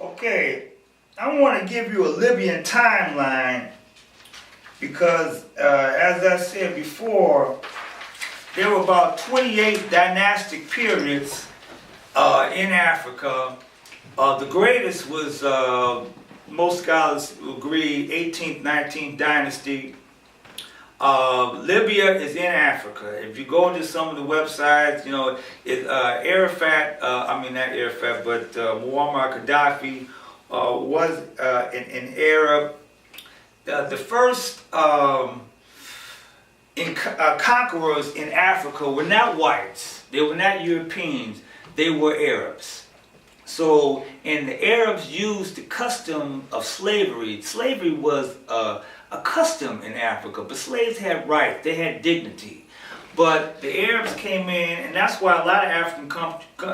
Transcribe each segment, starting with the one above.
Okay, I want to give you a Libyan timeline because, as I said before, there were about 28 dynastic periods in Africa. The greatest was, most scholars agree, 18th, 19th dynasty. Libya is in Africa. If you go to some of the websites, you know, Arafat, not Arafat, but Muammar Gaddafi was an Arab. The first conquerors in Africa were not whites. They were not Europeans. They were Arabs. So, and the Arabs used the custom of slavery. Slavery was a custom in Africa, but slaves had rights, they had dignity. But the Arabs came in, and that's why a lot of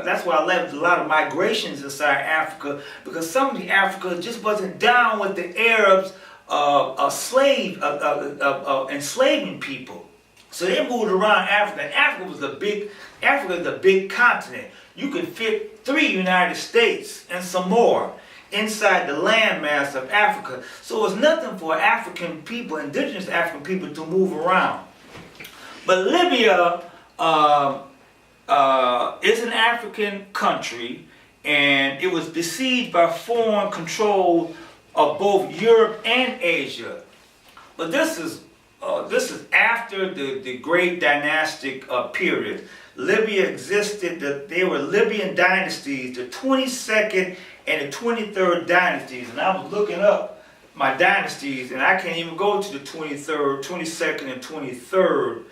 that's why I left a lot of migrations inside Africa, because some of the Africa just wasn't down with the Arabs enslaving people. So they moved around Africa, and Africa is a big continent. You could fit 3 United States and some more inside the landmass of Africa. So it's nothing for African people, indigenous African people, to move around. But Libya is an African country, and it was besieged by foreign control of both Europe and Asia. But this is after the great dynastic period. Libya existed, there were Libyan dynasties, the 22nd and the 23rd dynasties. And I was looking up my dynasties, and I can't even go to the 23rd, 22nd, and 23rd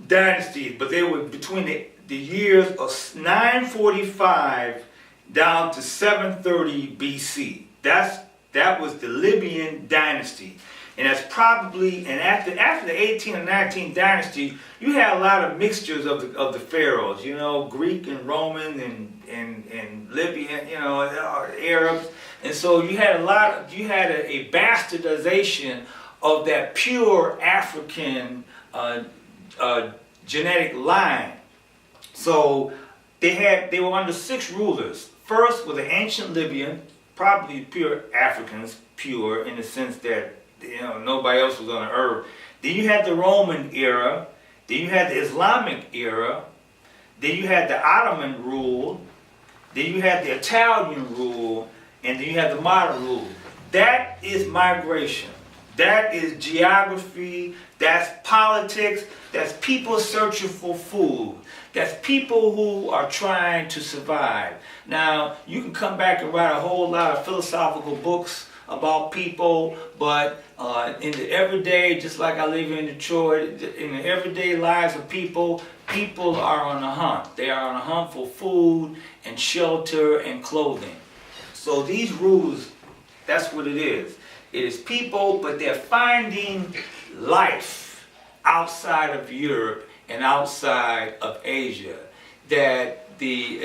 dynasties, but they were between the years of 945 down to 730 BC. That was the Libyan dynasty. And that's probably, and after the 18th and 19th dynasty, you had a lot of mixtures of the pharaohs, you know, Greek and Roman and Libyan, you know, Arabs. And so you had a bastardization of that pure African genetic line. So they were under 6 rulers. First was the ancient Libyan, probably pure Africans, pure in the sense that, you know, nobody else was on the earth. Then you had the Roman era. Then you had the Islamic era. Then you had the Ottoman rule. Then you had the Italian rule. And then you had the modern rule. That is migration. That is geography. That's politics. That's people searching for food. That's people who are trying to survive. Now, you can come back and write a whole lot of philosophical books about people, but in the everyday, just like I live in Detroit, in the everyday lives of people, people are on a hunt. They are on a hunt for food and shelter and clothing. So these rules, that's what it is. It is people, but they're finding life outside of Europe and outside of Asia. That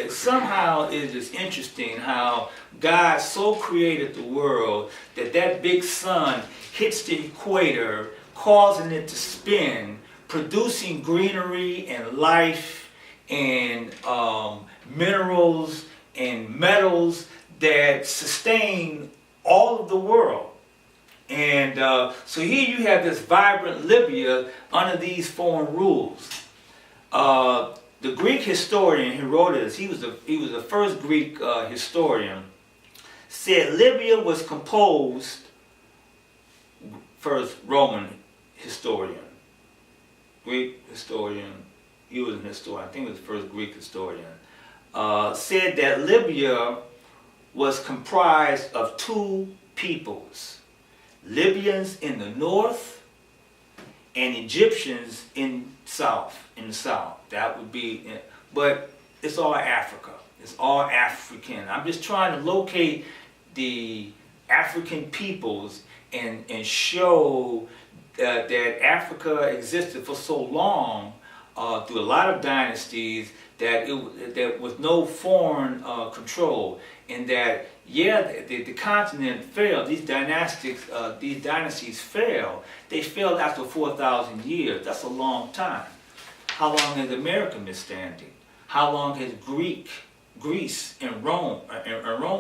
somehow it is interesting how God so created the world that big sun hits the equator, causing it to spin, producing greenery and life and minerals and metals that sustain all of the world. And so here you have this vibrant Libya under these foreign rules. The Greek historian Herodotus, he was the first Greek historian, said Libya was composed, first Roman historian, Greek historian, he was an historian, I think he was the first Greek historian, said that Libya was comprised of 2 peoples, Libyans in the north and Egyptians in the south. That would be, but it's all Africa. It's all African. I'm just trying to locate the African peoples and show that Africa existed for so long through a lot of dynasties that there was no foreign control, and that the continent failed. These dynasties failed. They failed after 4,000 years. That's a long time. How long has America been standing? How long has Greek Greece and Rome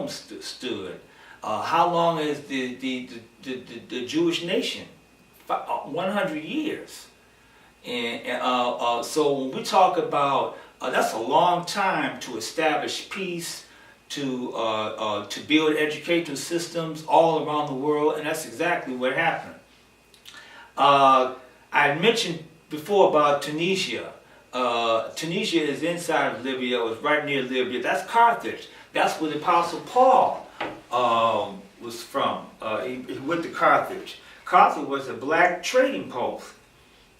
stood? How long is the Jewish nation? 100 years. And so when we talk about that's a long time to establish peace, to build educational systems all around the world, and that's exactly what happened. I mentioned before about Tunisia. Tunisia is inside of Libya. It was right near Libya. That's Carthage. That's where the Apostle Paul was from. He went to Carthage. Carthage was a black trading post,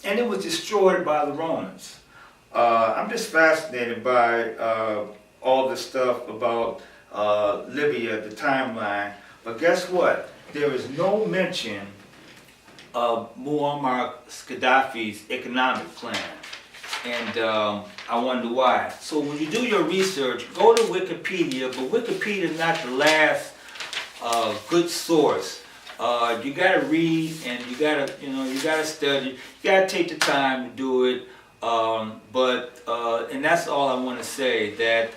and it was destroyed by the Romans. I'm just fascinated by all this stuff about Libya, the timeline. But guess what? There is no mention of Muammar Gaddafi's economic plan. And I wonder why. So when you do your research, go to Wikipedia, but Wikipedia is not the last good source. You gotta read, and you gotta study. You gotta take the time to do it. And that's all I want to say. That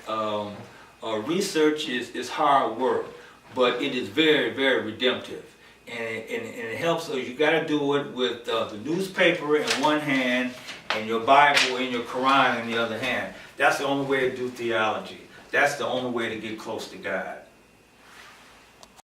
research is hard work, but it is very, very redemptive. And it helps. So you got to do it with the newspaper in one hand and your Bible and your Quran in the other hand. That's the only way to do theology. That's the only way to get close to God.